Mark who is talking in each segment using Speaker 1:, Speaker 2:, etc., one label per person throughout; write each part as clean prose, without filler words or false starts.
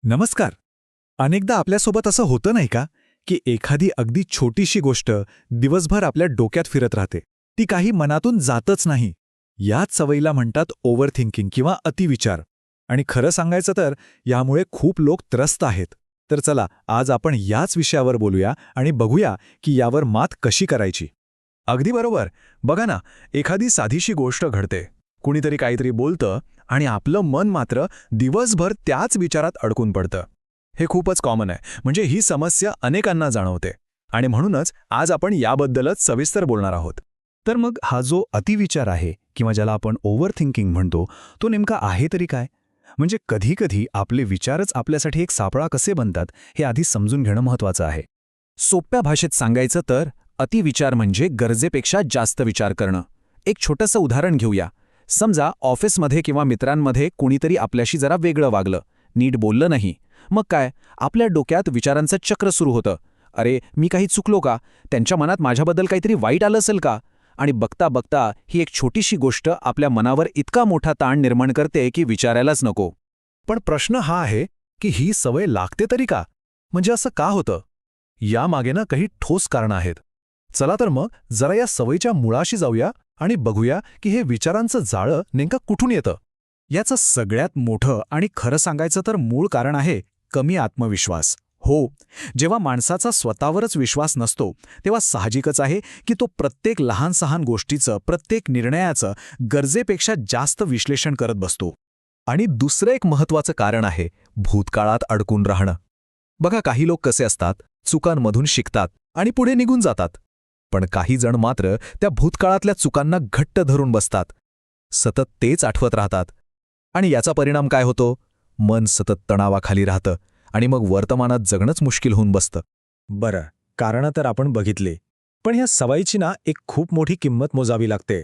Speaker 1: नमस्कार. अनेकदा आपल्यासोबत असं होतं नाही का, की एखादी अगदी छोटीशी गोष्ट दिवसभर आपल्या डोक्यात फिरत राहते. ती काही मनातून जातच नाही. याच सवयीला म्हणतात ओव्हर थिंकिंग किंवा अतिविचार. आणि खरं सांगायचं तर यामुळे खूप लोक त्रस्त आहेत. तर चला आज आपण याच विषयावर बोलूया आणि बघूया की यावर मात कशी करायची.
Speaker 2: अगदी बरोबर. बघा ना, एखादी साधीशी गोष्ट घडते, कुणीतरी काहीतरी बोलतं आणि आपलं मन मात्र दिवसभर त्याच विचारात अडकून पडतं. हे खूपच कॉमन आहे. म्हणजे ही समस्या अनेकांना जाणवते आणि म्हणूनच आज आपण याबद्दलच सविस्तर बोलणार आहोत.
Speaker 3: तर मग हा जो अतिविचार आहे किंवा ज्याला आपण ओव्हर थिंकिंग म्हणतो, तो नेमका आहे तरी काय? म्हणजे कधी-कधी आपले विचारच आपल्यासाठी एक सापळा कसे बनतात, हे आधी समजून घेणं महत्त्वाचं आहे.
Speaker 4: सोप्या भाषेत सांगायचं तर अतिविचार म्हणजे गरजेपेक्षा जास्त विचार करणं. एक छोटंसं उदाहरण घेऊया. समजा ऑफिसमध्ये किंवा मित्रांमध्ये कोणीतरी आपल्याशी जरा वेगळं वागलं, नीट बोललं नाही. मग काय, आपल्या डोक्यात विचारांचं चक्र सुरू होतं. अरे, मी काही चुकलो का? त्यांच्या मनात माझ्याबद्दल काहीतरी वाईट आलं असेल का? आणि बघता बघता ही एक छोटीशी गोष्ट आपल्या मनावर इतका मोठा ताण निर्माण करते की विचारायलाच नको.
Speaker 2: पण प्रश्न हा आहे की ही सवय लागते तरी का? म्हणजे असं का होतं? यामागे ना काही ठोस कारणं आहेत. चला तर मग जरा या सवयीच्या मुळाशी जाऊया आणि बघूया की हे विचारांचं जाळं नेमकं कुठून येतं.
Speaker 3: याचं सगळ्यात मोठं आणि खरं सांगायचं तर मूळ कारण आहे कमी आत्मविश्वास. हो, जेव्हा माणसाचा स्वतःवरच विश्वास नसतो, तेव्हा साहजिकच आहे की तो प्रत्येक लहान-सहान गोष्टीचं, प्रत्येक निर्णयाचं गरजेपेक्षा जास्त विश्लेषण करत बसतो.
Speaker 2: आणि दुसरं एक महत्त्वाचं कारण आहे भूतकाळात अडकून राहणं. बघा, काही लोक कसे असतात, चुकांमधून शिकतात आणि पुढे निघून जातात. पण काही जण मात्र त्या भूतकाळातल्या चुकांना घट्ट धरून बसतात. सतत तेच आठवत राहतात. आणि याचा परिणाम काय होतो? मन सतत तणावाखाली राहतं आणि मग वर्तमानात जगणंच मुश्किल होऊन बसतं.
Speaker 1: बरं, कारणं तर आपण बघितली. पण ह्या सवयीची ना एक खूप मोठी किंमत मोजावी लागते.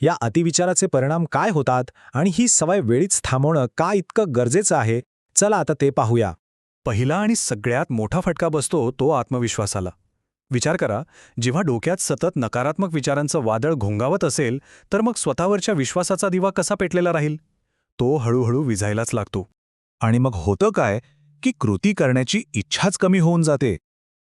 Speaker 1: या अतिविचाराचे परिणाम काय होतात आणि ही सवय वेळीच थांबवणं का इतकं गरजेचं आहे, चला आता ते पाहूया.
Speaker 2: पहिला आणि सगळ्यात मोठा फटका बसतो तो आत्मविश्वासाला. विचार करा, जेव्हा डोक्यात सतत नकारात्मक विचारांचं वादळ घोंगावत असेल, तर मग स्वतःवरच्या विश्वासाचा दिवा कसा पेटलेला राहील? तो हळूहळू विझायलाच लागतो. आणि मग होतं काय की कृती करण्याची इच्छाच कमी होऊन जाते.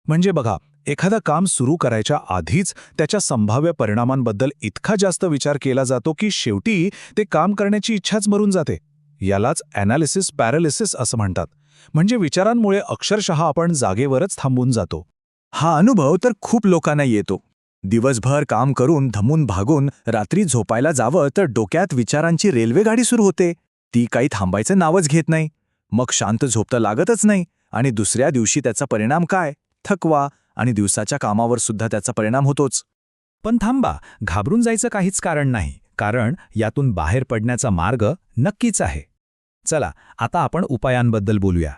Speaker 2: म्हणजे बघा, एखादं काम सुरू करायच्या आधीच त्याच्या संभाव्य परिणामांबद्दल इतका जास्त विचार केला जातो की शेवटी ते काम करण्याची इच्छाच मरून जाते. यालाच ॲनालिसिस पॅरालिसिस असं म्हणतात. म्हणजे विचारांमुळे अक्षरशः आपण जागेवरच थांबून जातो.
Speaker 3: हा अनुभव तर खूप लोकांना येतो. दिवसभर काम करून धमून भागून रात्री झोपायला जावं तर डोक्यात विचारांची रेल्वेगाडी सुरू होते. ती काही थांबायचं नावच घेत नाही. मग शांत झोपता लागतच नाही आणि दुसऱ्या दिवशी त्याचा परिणाम काय? थकवा आणि दिवसाच्या कामावर सुद्धा त्याचा परिणाम होतोच. पण थांबा, घाबरून जायचं काहीच कारण नाही. कारण यातून बाहेर पडण्याचा मार्ग नक्कीच आहे. चला, आता आपण उपायांबद्दल बोलूया.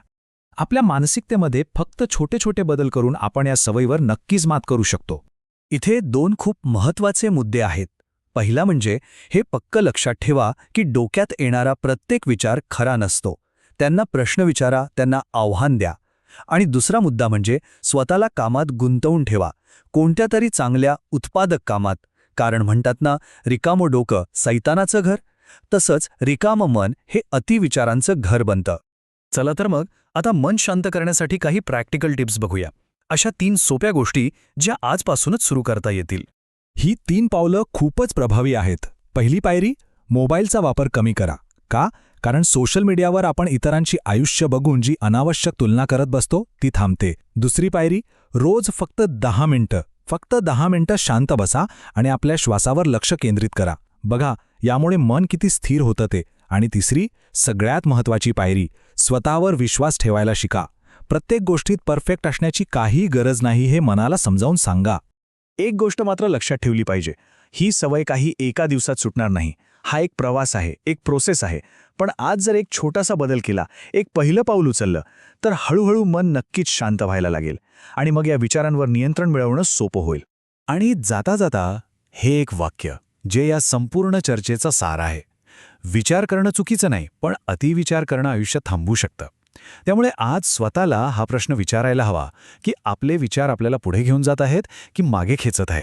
Speaker 3: आपल्या मानसिकतेमध्ये फक्त छोटे छोटे बदल करून आपण या सवयीवर नक्कीच मात करू शकतो. इथे दोन खूप महत्त्वाचे मुद्दे आहेत. पहिला म्हणजे हे पक्क लक्षात ठेवा की डोक्यात येणारा प्रत्येक विचार खरा नसतो. त्यांना प्रश्न विचारा, त्यांना आव्हान द्या. आणि दुसरा मुद्दा म्हणजे स्वतःला कामात गुंतवून ठेवा, कोणत्या तरी चांगल्या उत्पादक कामात. कारण म्हणतात ना, रिकामं डोकं सैतानाचं घर. तसंच रिकामं मन हे अतिविचारांचं घर बनतं. चला तर मग आता मन शांत करण्यासाठी काही प्रॅक्टिकल टिप्स बघूया. अशा 3 सोप्या गोष्टी ज्या आजपासूनच सुरू करता येतील.
Speaker 1: ही 3 पावलं खूपच प्रभावी आहेत. पहिली पायरी, मोबाईलचा वापर कमी करा. का? कारण सोशल मीडियावर आपण इतरांची आयुष्य बघून जी अनावश्यक तुलना करत बसतो ती थांबते. दुसरी पायरी, रोज फक्त 10 मिनिटं शांत बसा आणि आपल्या श्वासावर लक्ष केंद्रित करा. बघा, यामुळे मन किती स्थिर होतं ते. आणि तिसरी, सगळ्यात महत्त्वाची पायरी, स्वतःवर विश्वास ठेवायला शिका. प्रत्येक गोष्टीत परफेक्ट असण्याची काही गरज नाही हे मनाला समजावून सांगा. एक गोष्ट मात्र लक्षात ठेवली पाहिजे, ही सवय काही एका दिवसात सुटणार नाही. हा एक प्रवास आहे, एक प्रोसेस आहे. पण आज जर एक छोटासा बदल केला, एक पहिलं पाऊल उचललं, तर हळूहळू मन नक्कीच शांत व्हायला लागेल आणि मग या विचारांवर नियंत्रण मिळवणं सोपं होईल.
Speaker 3: आणि जाता जाता हे एक वाक्य जे या संपूर्ण चर्चेचा सार आहे. विचार करणं चुकीचं नाही, पण अतिविचार करणं आयुष्य थांबवू शकतं. त्यामुळे आज स्वतःला हा प्रश्न विचारायला हवा की आपले विचार आपल्याला पुढे घेऊन जात आहेत की मागे खेचत आहे.